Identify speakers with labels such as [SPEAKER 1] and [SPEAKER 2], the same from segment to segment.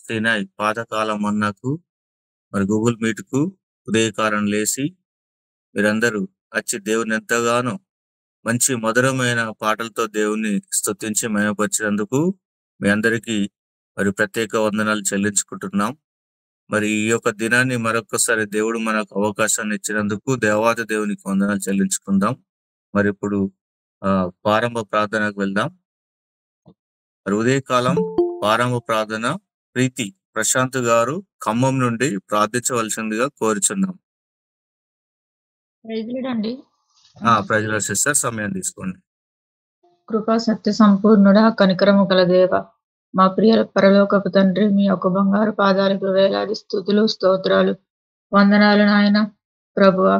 [SPEAKER 1] తినాయి పాతకాలం అన్నకు మరి గూగుల్ మీట్‌కు ఉదయకాలం లేసి మీరందరూ వచ్చి దేవుని ఎంతగానో మంచి మధురమైన పాటలతో దేవుని స్తుతించి మహిమపరిచినందుకు మీ అందరికీ మరి ప్రత్యేక వందనాలు చెల్లించుకుంటున్నాం. మరి ఈ యొక్క దినాన్ని మరొక్కసారి దేవుడు మనకు అవకాశాన్ని ఇచ్చినందుకు దేవాది దేవునికి వందనాలు చెల్లించుకుందాం. మరి ఇప్పుడు ప్రారంభ ప్రార్థనకు వెళ్దాం. మరి ఉదయకాలం ప్రారంభ ప్రార్థన ప్రీతి ప్రశాంత్ గారు ఖమ్మం నుండి ప్రార్థించవలసిందిగా కోరుచున్నాం. ప్రజల సిస్టర్ సమయం తీసుకోండి.
[SPEAKER 2] కృపా సత్య సంపూర్ణుడా, కనికరము గల దేవ, మా ప్రియ పరలోకపు తండ్రి, మీ యొక్క బంగారు పాదాలకు వేలాది స్తుతులు స్తోత్రాలు వందనాలు నాయన. ప్రభువా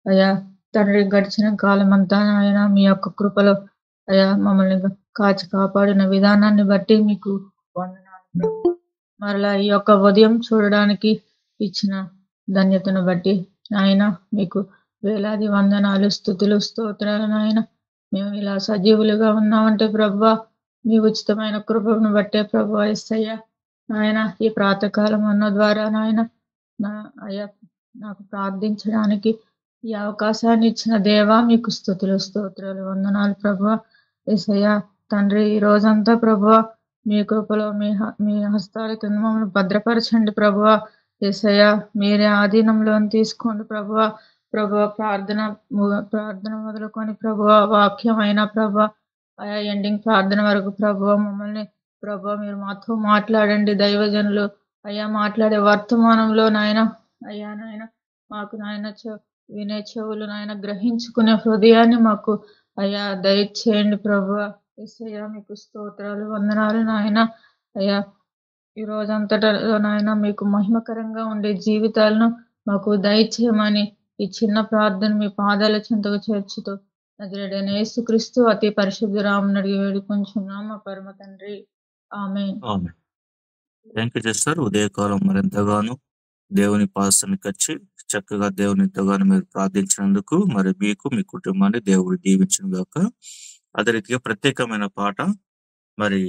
[SPEAKER 2] అయా తండ్రి, గడిచిన కాలం అంతా నాయన మీ యొక్క కృపలో అయా మమ్మల్ని కాచి కాపాడిన విధానాన్ని బట్టి మీకు వందనాలు. మరలా ఈ యొక్క ఉదయం చూడడానికి ఇచ్చిన ధన్యతను బట్టి నాయన మీకు వేలాది వందనాలు స్తుతులు స్తోత్రాలు నాయన. మేము ఇలా సజీవులుగా ఉన్నామంటే ప్రభువా మీ ఉచితమైన కృపను బట్టే ప్రభువా యేసయ్యా నాయన. ఈ ప్రాతకాలం అన్న ద్వారా నాయన అయ్యా నాకు ప్రార్థించడానికి ఈ అవకాశాన్ని ఇచ్చిన దేవా మీకు స్తుతులు స్తోత్రాలు వందనాలు ప్రభువా యేసయ్యా తండ్రి. ఈ రోజంతా ప్రభువా మీ కృపలో మీ హస్తాల కింద మమ్మల్ని భద్రపరచండి ప్రభువా యేసయ్యా. మీరే ఆధీనంలో తీసుకోండి ప్రభువా. ప్రార్థన మొదలుకొని ప్రభువా వాక్యమైన ప్రభువా అయా ఎండింగ్ ప్రార్థన వరకు ప్రభువా మమ్మల్ని ప్రభువా మీరు మాతో మాట్లాడండి. దైవజనులు అయ్యా మాట్లాడే వర్తమానంలో నాయన అయ్యా నాయన మాకు నాయన వినే చెవులు నాయన గ్రహించుకునే హృదయాన్ని మాకు అయ్యా దయచేయండి ప్రభువా యేసయ్యా. మీకు స్తోత్రాలు వందనాలు నాయన. అయ్యా ఈ రోజంతటలో నాయన మీకు మహిమకరంగా ఉండే జీవితాలను మాకు దయచేయమని ఈ చిన్న ప్రార్థన మీ పాదాల చెంతకు చేర్చుతూ నజరేయుడైన యేసుక్రీస్తు అతి పరిశుద్ధ నామమున అడిగి వేడుకొంచున్నాం మా పరమ తండ్రి, ఆమేన్.
[SPEAKER 1] Thank you sister. ఉదయకాలం మరింతగానో దేవుని పాదానికి వచ్చి చక్కగా దేవుని ఎంతగానో మీరు ప్రార్థించినందుకు మరి మీకు మీ కుటుంబాన్ని దేవుడు దీవించిన గాక. అదే రీతిగా ప్రత్యేకమైన పాట మరి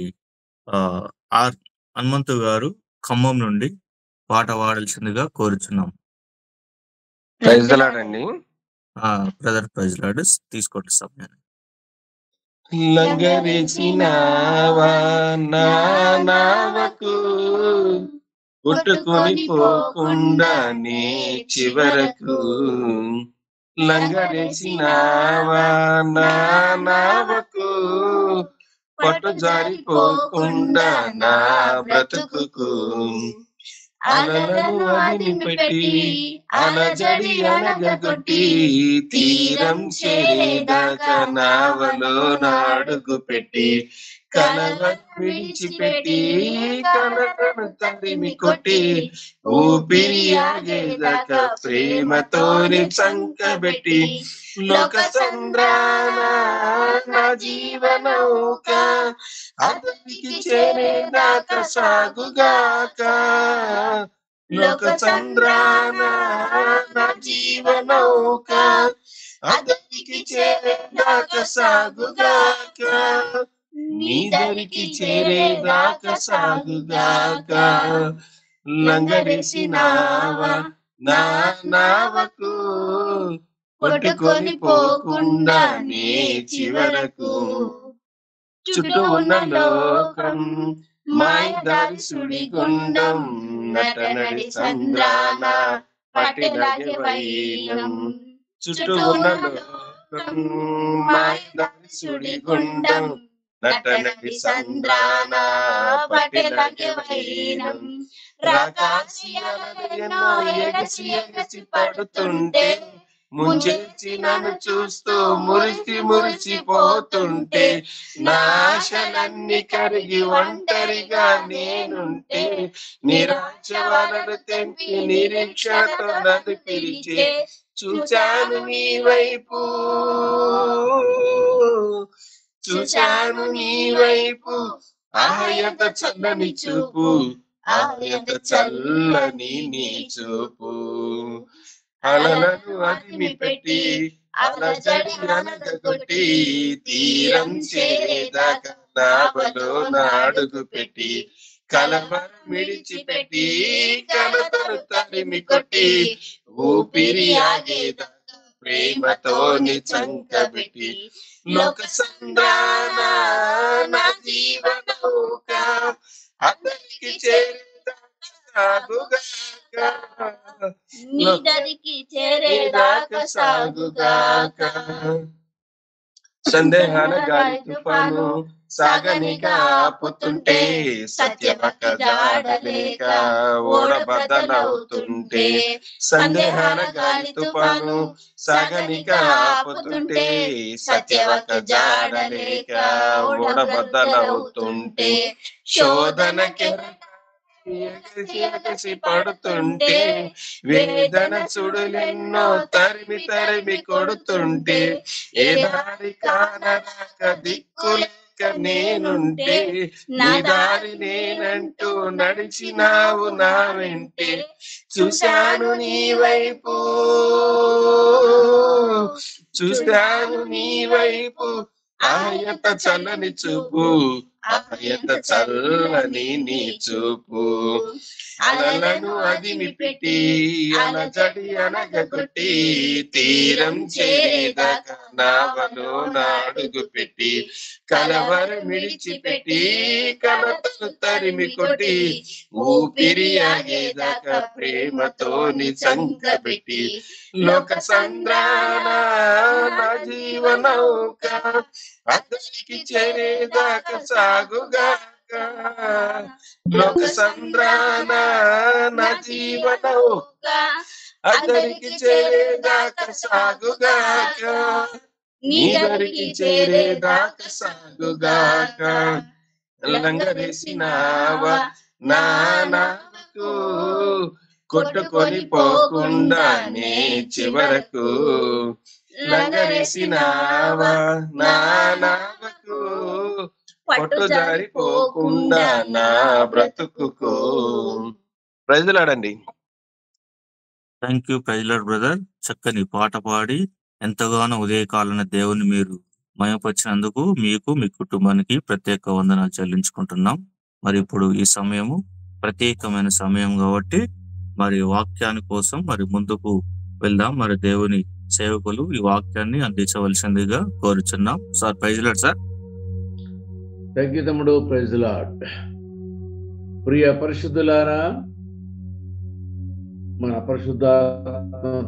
[SPEAKER 1] ఆర్ హనుమంతు గారు ఖమ్మం నుండి పాట పాడాల్సిందిగా కోరుచున్నాం.
[SPEAKER 3] ప్రైజ్ ది లార్డ్ అండి.
[SPEAKER 1] బ్రదర్ ప్రైజ్ లార్డ్ తీసుకోండి సమయాన్ని.
[SPEAKER 3] లంగరేసినావా నా నావకు, కొట్టుకొని పోకుండా నే చివరకు. లంగరేసినావా నా నావకు, పట్టు జారిపోకుండా నా బ్రతుకుకు. అలలను అదిలిపెట్టి అలజడి అనగొట్టి, తీరం చేరేదాకా నావలో నాడుగు పెట్టి, కలవను విడిచిపెట్టి కలతను తరిమి కొట్టి, ఊపిరి ఆగేదాకా ప్రేమతోని చంకబెట్టి, లోక సంద్రాన నా జీవనౌక అతనికి చేరేదాకా సాగుగాక. లోక చంద్రాన నా జీవనౌక అతనికి చేరేదాకా సాగుగాక. నీ దరికి చేరేదాకా సాగుగాక. లంగరేసినావా నా నావకు, కొట్టుకొని పోకుండా నే చివరకు. చుట్టూ ఉన్న లోకం మాయదారి సుడిగుండం, నటనడి సంద్రాన పట్టెలాగే వైనం. చుట్టూ ఉన్న లోకం మాయదారి సుడిగుండం, నటనడి సంద్రాన పట్టెలాగే వైనం. రాకాసి అలలెన్నో ఎగసి ఎగసి పడుతుంటే, ముంచేసి నన్ను చూస్తూ మురిసిపోతుంటే, నా ఆశలన్నీ కరిగి ఒంటరిగా నేనుంటే, నిరాశ వలలు తెంపి నిరీక్షతో నన్ను పిలిచే, చూచాను నీ వైపు చూచాను నీ వైపు. ఎంత చల్లని చూపు, ఎంత చల్లని నీ చూపు. అలలను అదిమి పెట్టి అలజడి అనగొట్టి, తీరం చేరేదాకా నావలో నాడుగు పెట్టి, కలవరం విడిచిపెట్టి కలతను తరిమి కొట్టి ఊపిరి ఆగేదా ప్రేమతోని చంకబెట్టి లోక సంద్రాన నా జీవనౌక అందరికి చేరేదాకా
[SPEAKER 4] నీ దరికి చేరేదాకా సాగుగాక.
[SPEAKER 3] సందేహాల గాలి తుఫాను సాగనిక ఆపుతుంటే సత్యమక జాడలేక ఓడబద్దలవుతుంటే సందేహాల గాలి తుఫాను సాగనిక ఆపుతుంటే సత్యమక జాడలేక ఓడబద్దలవుతుంటే శోధనకి ఎగసి పడుతుంటే వేదన చుడులెన్నో తరిమి తరిమి కొడుతుంటే ఏ దారి కానరాక దిక్కులేక నేనుంటే నీ దారి నేనంటూ నడిచినావు నా వెంటే చూశాను నీ వైపు చూశాను నీ వైపు ఆయత చల్లని చూపు ఆయత చల్లని నీ చూపు అలలను అదిమి పెట్టి అలజడి అనగొట్టి తీరం చేరేదాకా నావలో నాడుగు పెట్టి కలవరం విడిచిపెట్టి కలతను తరిమి కొట్టి ఊపిరి ఆగేదాకా ప్రేమతోని చంకబెట్టి లోక సంద్రాన నా జీవనౌక అందరికి చేరేదాకా సాగుగాక లోక సంద్రాన నా జీవనౌక అందరికి చేరేదాకా సాగుగాక నీ దరికి చేరేదాకా సాగుగాక లంగరేసినావా నా నావకు కొట్టుకొని పోకుండానే చివరకు లంగరేసినావా నా నావకు పట్టు జారిపోకుండా నా బ్రతుకుకు. ప్రజలాడండి.
[SPEAKER 1] Thank you praise Lord brother. చక్కని పాట పాడి ఎంతగానో ఉదయకాలన దేవుని మీరు మయపరిచినందుకు మీకు మీ కుటుంబానికి ప్రత్యేక వందనాలు చెల్లించుకుంటున్నాం. మరి ఇప్పుడు ఈ సమయము ప్రత్యేకమైన సమయం కాబట్టి మరి వాక్యాన్ని కోసం మరి ముందుకు వెళ్దాం. మరి దేవుని సేవకులు ఈ వాక్యాన్ని అందించవలసిందిగా కోరుచున్నాం. Sir praise Lord sir.
[SPEAKER 5] Thank you తమ్ముడు. Praise the Lord. ప్రియ పరిశుద్ధులారా, మన పరిశుద్ధ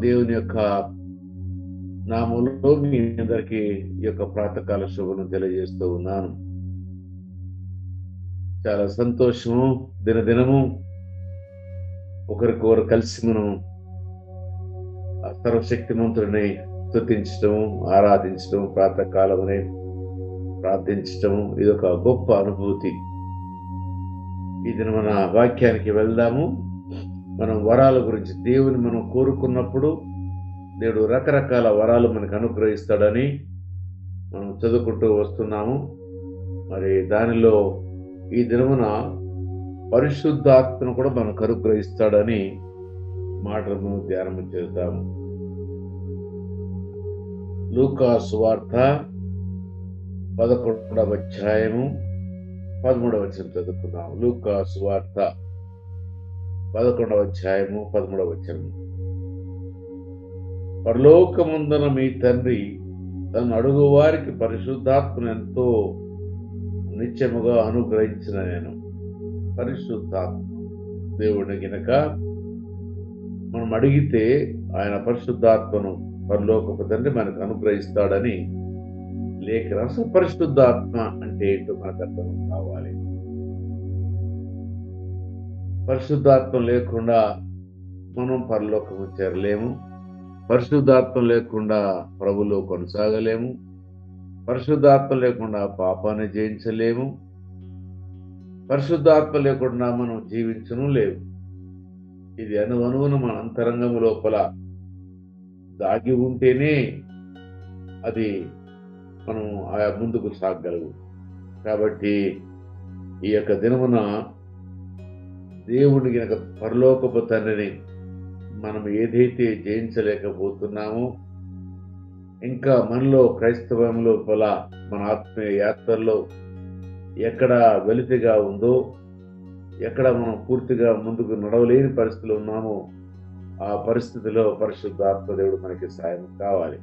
[SPEAKER 5] దేవుని యొక్క నామములో మీ అందరికీ ఈ యొక్క ప్రాతకాల శుభను తెలియజేస్తూ ఉన్నాను. చాలా సంతోషము. దినదినము ఒకరికొకరు కలిసి మనం సర్వశక్తిమంతుడిని స్తుతించడం, ఆరాధించడం, ప్రాతకాలమునే ప్రార్థించటం ఇది ఒక గొప్ప అనుభూతి. ఇది మన వాక్యానికి వెళ్దాము. మనం వరాల గురించి దేవుని మనం కోరుకున్నప్పుడు దేవుడు రకరకాల వరాలు మనకు అనుగ్రహిస్తాడని మనం చదువుకుంటూ వస్తున్నాము. మరి దానిలో ఈ దినమున పరిశుద్ధాత్మను కూడా మనకు అనుగ్రహిస్తాడని మాటలను ధ్యానం చేద్దాము. లూకా సువార్త 11వ అధ్యాయము 13వ వచనం చదువుకుందాం. లూకా సువార్త 11వ అధ్యాయము 13వ వచనం. పరలోకమందున మీ తండ్రి తను అడుగు వారికి పరిశుద్ధాత్మను ఎంతో నిత్యముగా అనుగ్రహించిన నేను. పరిశుద్ధాత్మ దేవుడిని గినక మనం అడిగితే ఆయన పరిశుద్ధాత్మను పరలోకపు తండ్రి మనకు అనుగ్రహిస్తాడని లేఖనం. అసలు పరిశుద్ధాత్మ అంటే ఏంటో మనకు అర్థం కావాలి. పరిశుద్ధాత్మ లేకుండా మనం పరలోకము చేరలేము. పరిశుద్ధాత్మ లేకుండా ప్రభులో కొనసాగలేము. పరిశుద్ధాత్మ లేకుండా పాపాన్ని జయించలేము. పరిశుద్ధాత్మ లేకుండా మనం జీవించను లేవు. ఇది అణువణువున మన అంతరంగము లోపల దాగి ఉంటేనే అది మనం ఆయా ముందుకు సాగగలము. కాబట్టి ఈ యొక్క దినమున దేవుడికి పరలోకపు తండ్రిని మనం ఏదైతే జయించలేకపోతున్నామో, ఇంకా మనలో క్రైస్తవం లోపల మన ఆత్మీయ యాత్రలో ఎక్కడ వెలితిగా ఉందో, ఎక్కడ మనం పూర్తిగా ముందుకు నడవలేని పరిస్థితులు ఉన్నామో ఆ పరిస్థితిలో పరిశుద్ధాత్మ దేవుడు మనకి సాయం కావాలి.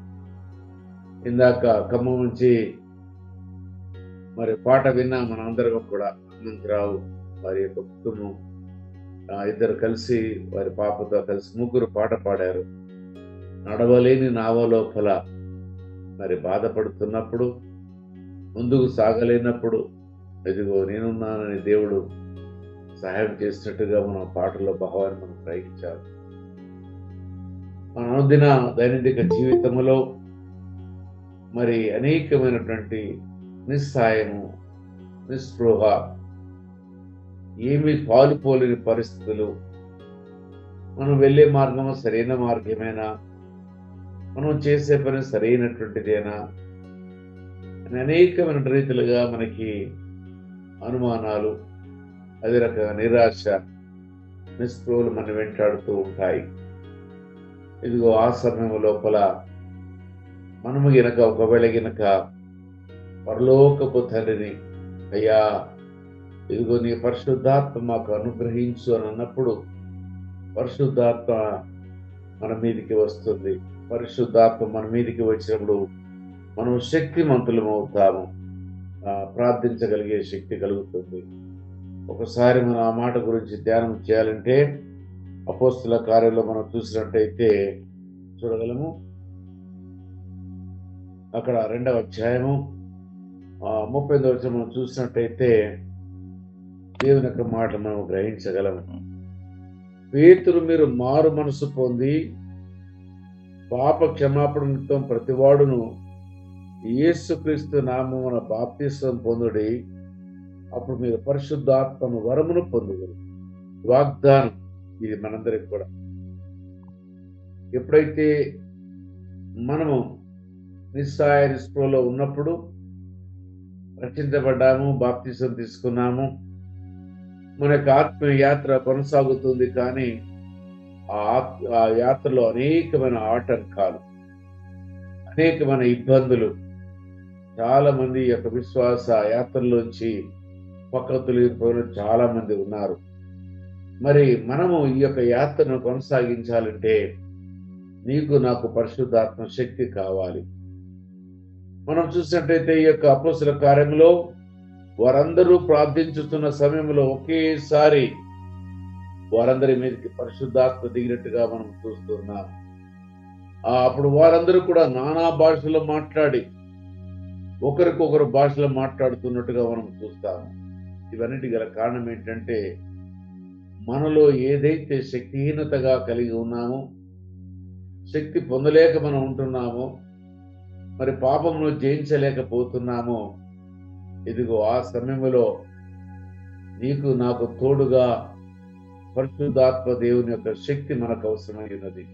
[SPEAKER 5] ఇందాక ఖమ్మం నుంచి మరి పాట విన్నా మన అందరం కూడా. హనుమంతరావు వారి యొక్క కుటుంబం ఇద్దరు కలిసి వారి పాపతో కలిసి ముగ్గురు పాట పాడారు. నడవలేని నావ లోపల మరి బాధపడుతున్నప్పుడు, ముందుకు సాగలేనప్పుడు ఇదిగో నేనున్నానని దేవుడు సహాయం చేసినట్టుగా మన పాటల్లో భావాన్ని మనం గ్రహించాలి. మన అనుదిన దైనందిక జీవితంలో మరి అనేకమైనటువంటి నిస్సాయము, నిస్పృహ, ఏమీ పాలుపోలేని పరిస్థితులు, మనం వెళ్ళే మార్గము సరైన మార్గమేనా, మనం చేసే పని సరైనటువంటిదేనా అని అనేకమైన రీతిలుగా మనకి అనుమానాలు, అదే రకంగా నిరాశ, నిస్పృహలు మన వెంటాడుతూ ఉంటాయి. ఇదిగో ఆ సమయం లోపల మనము గినక ఒకవేళ గినక పరలోకపు తండ్రిని, అయ్యా ఇదిగో నీ పరిశుద్ధాత్మ మాకు అనుగ్రహించు అని అన్నప్పుడు పరిశుద్ధాత్మ మన మీదికి వస్తుంది. పరిశుద్ధాత్మ మన మీదికి వచ్చినప్పుడు మనం శక్తిమంతులం అవుతాము, ప్రార్థించగలిగే శక్తి కలుగుతుంది. ఒకసారి మనం ఆ మాట గురించి ధ్యానం చేయాలంటే అపోస్తుల కార్యంలో మనం చూసినట్టయితే చూడగలము. అక్కడ 2వ అధ్యాయము 38వ వచనం మనం చూసినట్టయితే దేవుని యొక్క మాట మనం గ్రహించగలము. పేతురు, మీరు మారు మనసు పొంది పాప క్షమాపణ నిమిత్తం ప్రతివాడును యేసుక్రీస్తు నామమున బాప్తిస్వం పొందుడి, అప్పుడు మీరు పరిశుద్ధాత్మను వరమును పొందుదురు. వాగ్దానం ఇది మనందరికి కూడా. ఎప్పుడైతే మనము నిస్సహాయ నిస్పృహలో ఉన్నప్పుడు రక్షించబడ్డాము, బాప్తిసం తీసుకున్నాము, మన యొక్క ఆత్మీయ యాత్ర కొనసాగుతుంది. కానీ ఆ యాత్రలో అనేకమైన ఆటంకాలు, అనేకమైన ఇబ్బందులు, చాలా మంది ఈ యొక్క విశ్వాస యాత్రలోంచి పక్కకు తొలగిపోయిన చాలా మంది ఉన్నారు. మరి మనము ఈ యొక్క యాత్రను కొనసాగించాలంటే నీకు నాకు పరిశుద్ధాత్మ శక్తి కావాలి. మనం చూసినట్టయితే ఈ యొక్క అపోస్తల కార్యంలో వారందరూ ప్రార్థించుతున్న సమయంలో ఒకేసారి వారందరి మీదకి పరిశుద్ధాత్మ దిగినట్టుగా మనం చూస్తున్నాం. అప్పుడు వారందరూ కూడా నానా భాషలో మాట్లాడి ఒకరికొకరు భాషలో మాట్లాడుతున్నట్టుగా మనం చూస్తాము. ఇవన్నిటి గల కారణం ఏంటంటే మనలో ఏదైతే శక్తిహీనతగా కలిగి ఉన్నామో, శక్తి పొందలేక మనం ఉంటున్నామో, మరి పాపమును జయించలేకపోతున్నామో, ఇదిగో ఆ సమయంలో నీకు నాకు తోడుగా పరిశుద్ధాత్మ దేవుని యొక్క శక్తి మనకు అవసరమై ఉన్నది.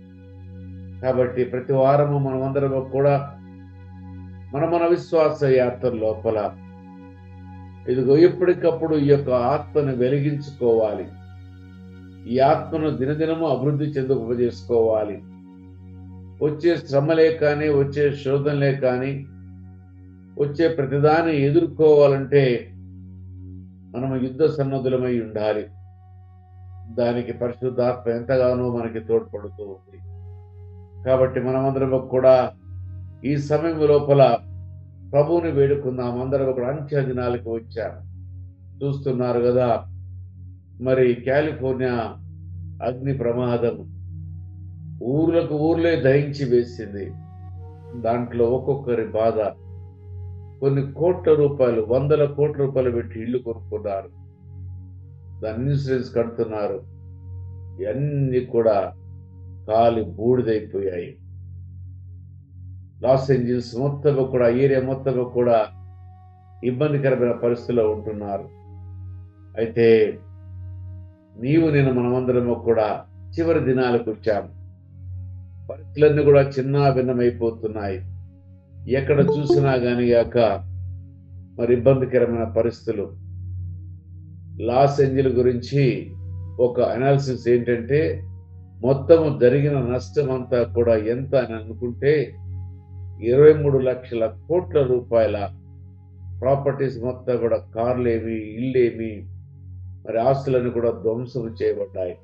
[SPEAKER 5] కాబట్టి ప్రతి వారము మనమందరం కూడా మన విశ్వాస యాత్ర లోపల ఇదిగో ఎప్పటికప్పుడు ఈ యొక్క ఆత్మను వెలిగించుకోవాలి. ఈ ఆత్మను దినదినము అభివృద్ధి చెందుపజేసుకోవాలి. వచ్చే శ్రమలే కానీ, వచ్చే శోధనలే కానీ, వచ్చే ప్రతిదాన్ని ఎదుర్కోవాలంటే మనము యుద్ధ సన్నద్ధులమై ఉండాలి. దానికి పరిశుద్ధాత్మ ఎంతగానో మనకి తోడ్పడుతూ ఉంది. కాబట్టి మనమందరం కూడా ఈ సమయం లోపల ప్రభువుని వేడుకుందాం. అందరం ఒక అంత్య దినాలకు వచ్చాం. చూస్తున్నారు కదా, మరి కాలిఫోర్నియా అగ్ని ప్రమాదం ఊర్లకు ఊర్లే దహించి వేసింది. దాంట్లో ఒక్కొక్కరి బాధ. కొన్ని కోట్ల రూపాయలు, 100 కోట్ల రూపాయలు పెట్టి ఇల్లు కొనుక్కున్నారు, దాని ఇన్సూరెన్స్ కడుతున్నారు. ఇవన్నీ కూడా కాలి బూడిదైపోయాయి. లాస్ ఏంజల్స్ మొత్తం కూడా, ఏరియా మొత్తం కూడా ఇబ్బందికరమైన పరిస్థితిలో ఉంటున్నారు. అయితే నీవు నేను మనమందరము కూడా చివరి దినాలకు వచ్చాము. పరిస్థితులన్నీ కూడా చిన్న భిన్నమైపోతున్నాయి. ఎక్కడ చూసినా గాని గాక మరి ఇబ్బందికరమైన పరిస్థితులు. లాస్ ఏంజల్ గురించి ఒక అనాలిసిస్ ఏంటంటే, మొత్తము జరిగిన నష్టం అంతా కూడా ఎంత అని అనుకుంటే 23 లక్షల కోట్ల రూపాయల ప్రాపర్టీస్ మొత్తం కూడా, కార్లేమి, ఇల్లేమి, మరి ఆస్తులన్నీ కూడా ధ్వంసం చేయబడ్డాయి.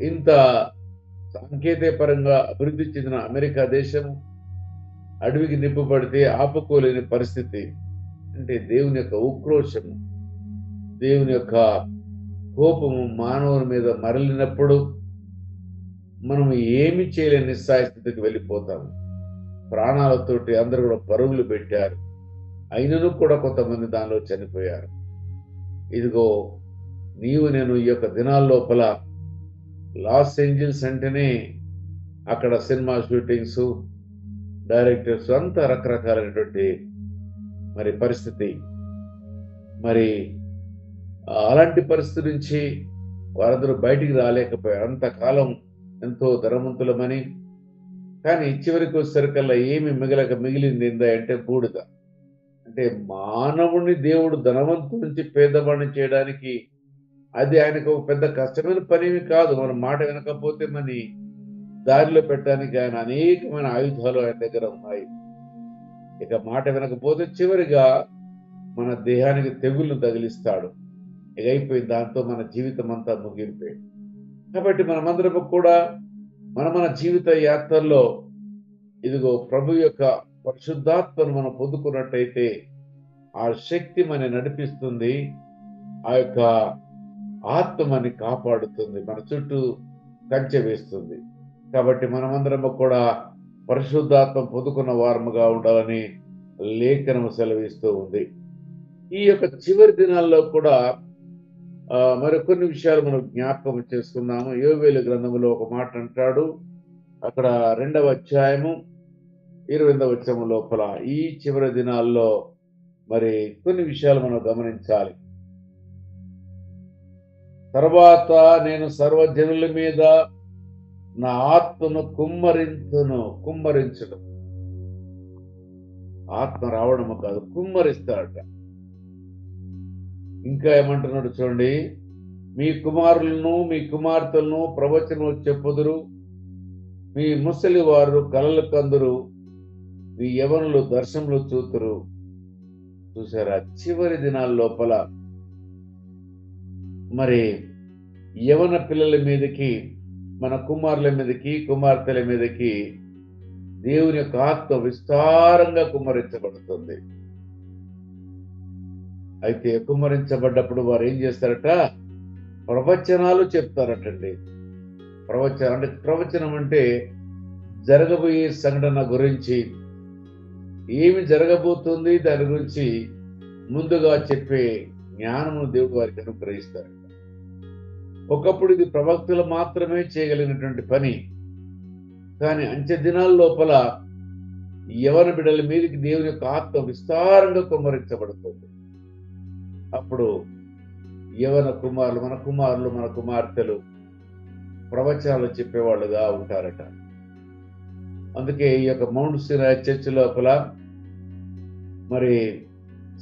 [SPEAKER 5] ఇంత సాంకేతిక పరంగా అభివృద్ధి చెందిన అమెరికా దేశం అడవికి నింపబడితే ఆపుకోలేని పరిస్థితి. అంటే దేవుని యొక్క ఉక్రోషము, దేవుని యొక్క కోపము మానవుని మీద మరలినప్పుడు మనం ఏమి చేయలేని నిస్సాయ స్థితికి వెళ్ళిపోతాము. ప్రాణాలతోటి అందరూ కూడా పరుగులు పెట్టారు, అయినను కూడా కొంతమంది దానిలో చనిపోయారు. ఇదిగో నీవు నేను ఈ యొక్క దినాల లోపల లాస్ ఏంజల్స్ అంటేనే అక్కడ సినిమా షూటింగ్స్, డైరెక్టర్స్ అంతా రకరకాలైనటువంటి మరి పరిస్థితి. మరి అలాంటి పరిస్థితి నుంచి వారందరూ బయటికి రాలేకపోయారు. అంతకాలం ఎంతో ధనవంతులమని, కానీ చివరికి వచ్చేసరికల్లా ఏమి మిగిలింది ఏంటంటే బూడిద. అంటే మానవుని దేవుడు ధనవంతు నుంచి పేదవాడిని చేయడానికి అది ఆయనకు ఒక పెద్ద కష్టమైన పనేమి కాదు. మన మాట వినకపోతే మన దారిలో పెట్టడానికి ఆయన అనేకమైన ఆయుధాలు ఆయన దగ్గర ఉన్నాయి. ఇక మాట వినకపోతే చివరిగా మన దేహానికి తెగుళ్ళు తగిలిస్తాడు. ఇక అయిపోయింది, దాంతో మన జీవితం అంతా ముగిలిపోయింది. కాబట్టి మనమందరం కూడా మన జీవిత యాత్రలో ఇదిగో ప్రభు యొక్క పరిశుద్ధాత్మను మనం పొందుకున్నట్టయితే ఆ శక్తి మన నడిపిస్తుంది, ఆ యొక్క ఆత్మ మనని కాపాడుతుంది, మన చుట్టూ కంచె వేస్తుంది. కాబట్టి మనమందరం కూడా పరిశుద్ధాత్మ పొందుకున్న వారముగా ఉండాలని లేఖనము సెలవిస్తూ ఉంది. ఈ యొక్క చివరి దినాల్లో కూడా మరికొన్ని విషయాలు మనం జ్ఞాపకం చేసుకున్నాము. యోవేలు గ్రంథములో ఒక మాట అంటాడు, అక్కడ 2వ అధ్యాయము 20వ వచనము లోపల ఈ చివరి దినాల్లో మరి కొన్ని విషయాలు మనం గమనించాలి. తర్వాత నేను సర్వజనుల మీద నా ఆత్మను కుమ్మరించడం. ఆత్మ రావడము కాదు, కుమ్మరిస్తాడట. ఇంకా ఏమంటున్నాడు చూడండి, మీ కుమారులను మీ కుమార్తెలను ప్రవచనము చెప్పుదురు, మీ ముసలి వారు కలలు కందురు, మీ యవనులు దర్శనములు చూతురు. చూసారా, చివరి దినాల లోపల మరి యవన పిల్లల మీదకి, మన కుమారుల మీదకి కుమార్తెల మీదకి దేవుని యొక్క ఆత్మ విస్తారంగా కుమ్మరించబడుతుంది. అయితే కుమ్మరించబడ్డప్పుడు వారు ఏం చేస్తారట, ప్రవచనాలు చెప్తారటండి. ప్రవచనం అంటే జరగబోయే సంఘటన గురించి, ఏమి జరగబోతుంది దాని గురించి ముందుగా చెప్పే జ్ఞానమును దేవుడు వారికి అనుగ్రహిస్తారట. ఒకప్పుడు ఇది ప్రవక్తలు మాత్రమే చేయగలిగినటువంటి పని, కానీ అంచె దినాల లోపల యవన బిడ్డల మీదకి దేవుని యొక్క ఆత్మ విస్తారంగా కుమ్మరించబడుతుంది. అప్పుడు యవన కుమారులు, మన కుమార్తెలు ప్రవచనాలు చెప్పేవాళ్ళుగా ఉంటారట. అందుకే ఈ యొక్క మౌంట్ సినాయి చర్చ్ లోపల మరి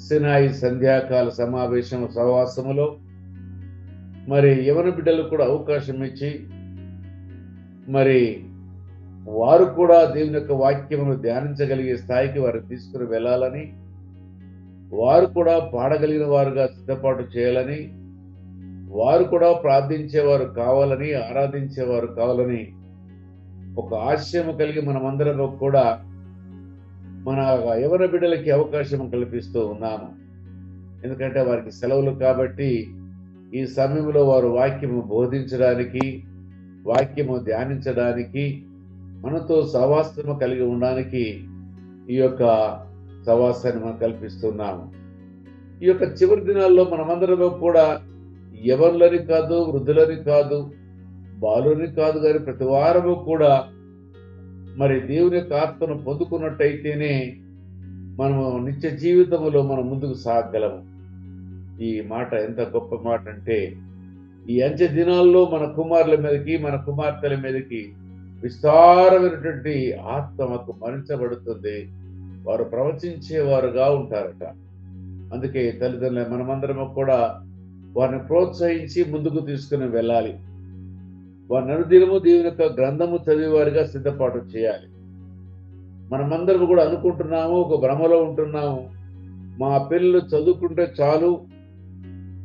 [SPEAKER 5] సినాయి సంధ్యాకాల సహవాసములో మరి యవన బిడ్డలు కూడా అవకాశం ఇచ్చి మరి వారు కూడా దేవుని యొక్క వాక్యమును ధ్యానించగలిగే స్థాయికి వారు తీసుకుని వెళ్ళాలని, వారు కూడా పాడగలిగిన వారుగా సిద్ధపాటు చేయాలని, వారు కూడా ప్రార్థించేవారు కావాలని, ఆరాధించేవారు కావాలని ఒక ఆశయము కలిగి మనమందరం కూడా మన యవన బిడ్డలకి అవకాశం కల్పిస్తూ ఉన్నాము. ఎందుకంటే వారికి సెలవులు కాబట్టి ఈ సమయంలో వారు వాక్యము బోధించడానికి, వాక్యము ధ్యానించడానికి, మనతో సహవాసము కలిగి ఉండడానికి ఈ యొక్క సహవాసాన్ని మనం కల్పిస్తున్నాము. ఈ యొక్క చివరి దినాల్లో మనమందరం కూడా యవనులని కాదు, వృద్ధులని కాదు, బాలుని కాదు, కానీ ప్రతి వారము కూడా మరి దేవుని యొక్క ఆత్మను పొందుకున్నట్టయితేనే మనము నిత్య జీవితంలో మనం ముందుకు సాగగలము. ఈ మాట ఎంత గొప్ప మాట అంటే, ఈ అంచె దినాల్లో మన కుమారుల మీదకి, మన కుమార్తెల మీదకి విస్తారమైనటువంటి ఆత్మకు మరించబడుతుంది. వారు ప్రవచించేవారుగా ఉంటారట. అందుకే తల్లిదండ్రులు మనమందరము కూడా వారిని ప్రోత్సహించి ముందుకు తీసుకుని వెళ్ళాలి. వారిని అనుదినము దేవుని యొక్క గ్రంథము చదివేవారిగా సిద్ధపాటు చేయాలి. మనమందరం కూడా అనుకుంటున్నాము, ఒక భ్రమలో ఉంటున్నాము, మా పిల్లలు చదువుకుంటే చాలు,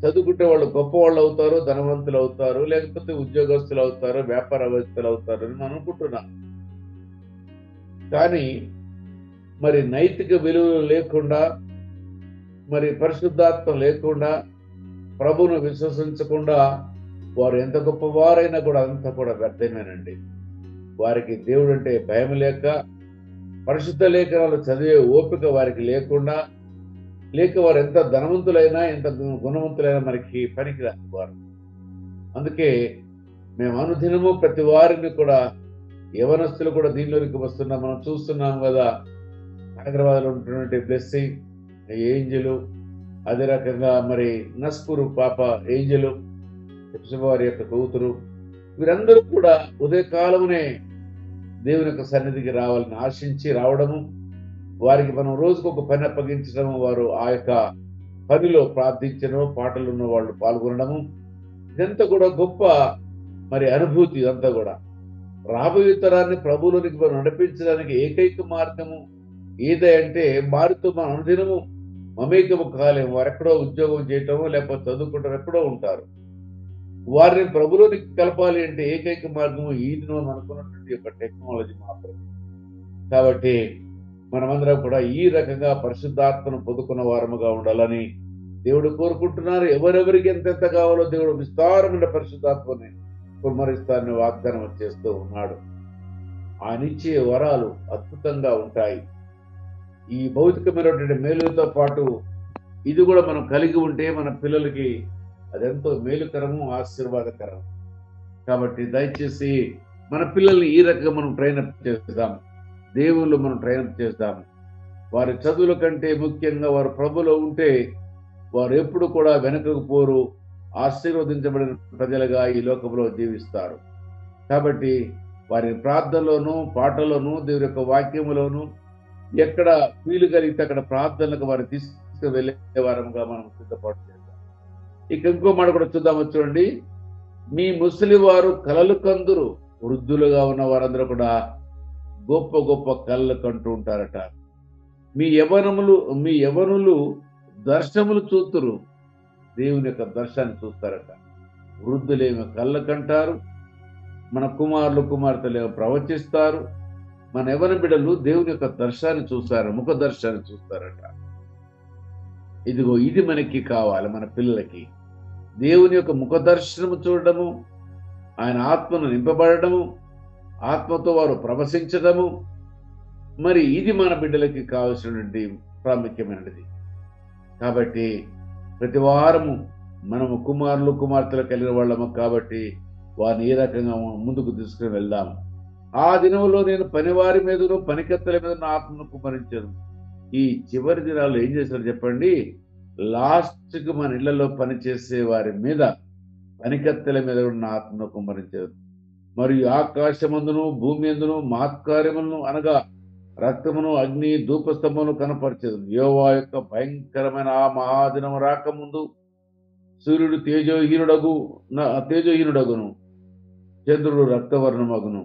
[SPEAKER 5] చదువుకుంటే వాళ్ళు గొప్ప వాళ్ళు అవుతారు, ధనవంతులు అవుతారు, లేకపోతే ఉద్యోగస్తులు అవుతారు, వ్యాపారవేత్తలు అవుతారు అని మనం అనుకుంటున్నాం. కానీ మరి నైతిక విలువలు లేకుండా, మరి పరిశుద్ధాత్మ లేకుండా, ప్రభువును విశ్వసించకుండా వారు ఎంత గొప్పవారైనా కూడా అంతా కూడా వ్యర్థమేనండి. వారికి దేవుడు అంటే భయం లేక, పరిశుద్ధ లేఖనాలు చదివే ఓపిక వారికి లేకుండా, లేక వారు ఎంత ధనవంతులైనా ఎంత గుణవంతులైనా మనకి పనికిరాని వారు. అందుకే మేము అనుదినము ప్రతి వారిని కూడా, యవనస్తులు కూడా దీనిలోనికి వస్తున్నాం. మనం చూస్తున్నాం కదా, హైదరాబాద్లో ఉంటున్నటువంటి బ్లెస్సింగ్ ఏంజలు, అదే రకంగా మరి నస్పూర్ పాప ఏంజలు, వారి యొక్క కూతురు, వీరందరూ కూడా ఉదయకాలమునే దేవుని యొక్క సన్నిధికి రావాలని ఆశించి రావడము, వారికి మనం రోజుకు ఒక పని అప్పగించడము, వారు ఆ యొక్క పనిలో ప్రార్థించడం, పాటలు ఉన్న వాళ్ళు పాల్గొనడము, ఇదంతా కూడా గొప్ప మరి అనుభూతి. ఇదంతా కూడా రాబోయే తరాన్ని ప్రభువులోనికి మనం నడిపించడానికి ఏకైక మార్గము ఏదంటే వారితో మనం అనుదినము మమేకము కాలేము. వారు ఎక్కడో ఉద్యోగం చేయటము, లేకపోతే చదువుకుంటారు, ఎక్కడో ఉంటారు. వారిని ప్రభులోనికి కలపాలి అంటే ఏకైక మార్గము ఈ దినం అనుకున్నటువంటి యొక్క టెక్నాలజీ మాత్రం. కాబట్టి మనమందరం కూడా ఈ రకంగా పరిశుద్ధాత్మను పొందుకున్న వారముగా ఉండాలని దేవుడు కోరుకుంటున్నారు. ఎవరెవరికి ఎంతెంత కావాలో దేవుడు విస్తారమైన పరిశుద్ధాత్మని కుమ్మరిస్తారని వాగ్దానం చేస్తూ ఉన్నాడు. ఆయన ఇచ్చే వరాలు అద్భుతంగా ఉంటాయి. ఈ భౌతికమైనటువంటి మేలుతో పాటు ఇది కూడా మనం కలిగి ఉంటే మన పిల్లలకి అదెంతో మేలుకరము, ఆశీర్వాదకరం. కాబట్టి దయచేసి మన పిల్లల్ని ఈ రకంగా మనం ట్రైనప్ చేద్దాం, దేవుళ్ళు మనం ట్రైనప్ చేద్దాం. వారి చదువుల కంటే ముఖ్యంగా వారు ప్రభులో ఉంటే వారు ఎప్పుడు కూడా వెనకకు పోరు, ఆశీర్వదించబడిన ప్రజలుగా ఈ లోకంలో జీవిస్తారు. కాబట్టి వారి ప్రార్థనలోను, పాటలోను, దేవుని యొక్క వాక్యములోను ఎక్కడ వీలు కలిగితే అక్కడ ప్రార్థనలకు వారు తీసుకువెళ్ళే వారంగా మనం సిద్ధపాటు చేద్దాం. ఇక ఇంకో మాట కూడా చూద్దాము, చూడండి. మీ ముసలి వారు కలలు కందురు, వృద్ధులుగా ఉన్న వారందరూ కూడా గొప్ప గొప్ప కళలు కంటూ ఉంటారట. మీ యవనులు దర్శనములు చూతురు, దేవుని యొక్క దర్శనాన్ని చూస్తారట. వృద్ధులేమో కళ్ళ కంటారు, మన కుమారులు కుమార్తెలేమో ప్రవచిస్తారు, మన యవన బిడ్డలు దేవుని యొక్క దర్శనాన్ని చూస్తారు, ముఖ దర్శనాన్ని చూస్తారట. ఇదిగో ఇది మనకి కావాలి. మన పిల్లలకి దేవుని యొక్క ముఖ దర్శనము చూడడము, ఆయన ఆత్మను నింపబడము, ఆత్మతో వారు ప్రవశించడము, మరి ఇది మన బిడ్డలకి కావాల్సినటువంటి ప్రాముఖ్యమైనది. కాబట్టి ప్రతి వారము మనము కుమారులు కుమార్తెలు కలిగిన వాళ్ళము కాబట్టి వారిని ఏ రకంగా ముందుకు తీసుకుని వెళ్దాం. ఆ దినంలో నేను పనివారి మీదను పనికత్తెల మీద నా ఆత్మను కుమ్మరించాను. ఈ చివరి దినాల్లో ఏం చేశారు చెప్పండి? లాస్ట్కి మన ఇళ్లలో పనిచేసే వారి మీద, పనికత్తెల మీద నా ఆత్మను కుమ్మరించారు. మరియు ఆకాశమందును భూమి అందును మహత్కార్యములను అనగా రక్తమును, అగ్ని, ధూపస్తంభమును కనపరిచేది. యెహోవా యొక్క భయంకరమైన ఆ మహాదినం రాకముందు సూర్యుడు తేజోహీనుడగును, చంద్రుడు రక్తవర్ణమగును.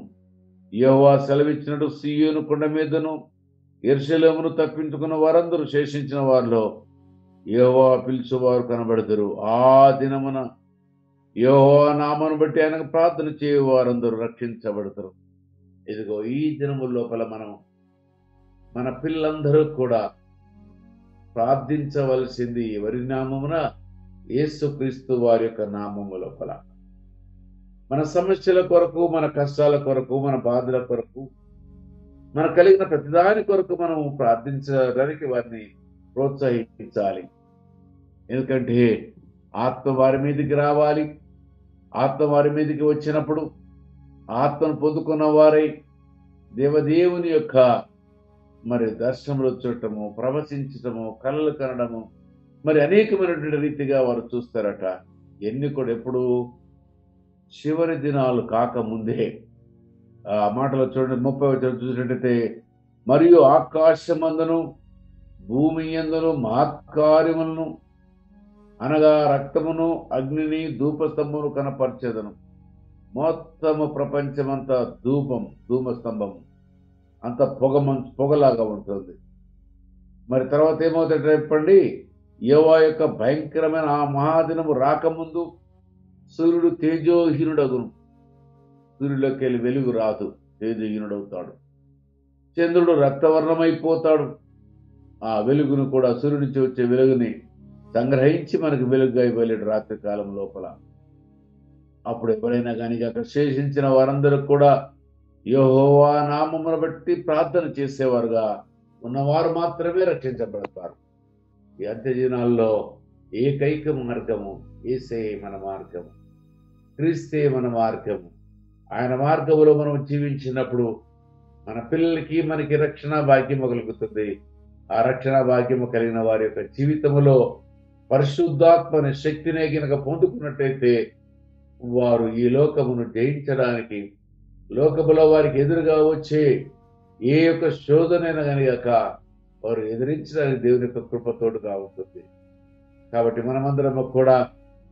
[SPEAKER 5] యెహోవా సెలవిచ్చినట్టు సీయోను కొండ మీదను యెరూషలేమును తప్పించుకున్న వారందరూ శేషించిన వారిలో యెహోవా పిలుచువారు కనబడతారు. ఆ దినమున యెహోవా నామమును బట్టి ఆయనకు ప్రార్థన చేయు వారందరూ రక్షించబడతారు. ఇదిగో ఈ దినముల లోపల మనం మన పిల్లలందరూ కూడా ప్రార్థించవలసింది ఎవరి నామమున? యేసుక్రీస్తు వారి యొక్క నామము లోపల. మన సమస్యల కొరకు, మన కష్టాల కొరకు, మన బాధల కొరకు, మన కలిగిన ప్రతిదాని కొరకు మనం ప్రార్థించడానికి వారిని ప్రోత్సహించాలి. ఎందుకంటే ఆత్మ వారి మీదకి రావాలి. ఆత్మ వారి మీదకి వచ్చినప్పుడు ఆత్మను పొందుకున్న వారై దేవదేవుని యొక్క మరి దర్శనములు చూడటము, ప్రవచించటము, కళలు కనడము, మరి అనేకమైనటువంటి రీతిగా వారు చూస్తారట. ఎన్ని కూడా ఎప్పుడు చివరి దినాలు కాకముందే. ఆ మాటలో చూడండి, 30 చూసినట్టయితే, మరియు ఆకాశమందును భూమి యందును మహత్కార్యములను అనగా రక్తమును, అగ్నిని, ధూపస్తంభమును కనపరిచేదను. మొత్తము ప్రపంచమంతా ధూమస్తంభము అంత పొగలాగా ఉంటుంది. మరి తర్వాత ఏమవుతాడు చెప్పండి? యెహోవా యొక్క భయంకరమైన ఆ మహాదినము రాకముందు సూర్యుడు తేజోహీనుడగును. సూర్యుడిలోకి వెళ్ళి వెలుగు రాదు, తేజోహీనుడవుతాడు. చంద్రుడు రక్తవర్ణమైపోతాడు. ఆ వెలుగును కూడా, సూర్యుడి నుంచి వచ్చే వెలుగుని సంగ్రహించి మనకు వెలుగుగా ఇవ్వలేడు రాత్రి కాలం లోపల. అప్పుడు ఎవరైనా కానీ అక్కడ శేషించిన వారందరూ కూడా యెహోవా నామమును బట్టి ప్రార్థన చేసేవారుగా ఉన్నవారు మాత్రమే రక్షించబడతారు. ఈ అంత్య దినాల్లో ఏకైక మార్గము యేసే మన మార్గము, క్రీస్తే మన మార్గము. ఆయన మార్గములో మనం జీవించినప్పుడు మన పిల్లలకి మనకి రక్షణ భాగ్యము కలుగుతుంది. ఆ రక్షణ భాగ్యము కలిగిన వారి యొక్క జీవితంలో పరిశుద్ధాత్మని శక్తినే గనక పొందుకున్నట్టయితే వారు ఈ లోకమును జయించడానికి, లోకములో వారికి ఎదురుగా వచ్చే ఏ యొక్క శోధనైనా కనుక వారు ఎదిరించడానికి దేవుని యొక్క కృపతోడుగా ఉంటుంది. కాబట్టి మనమందరము కూడా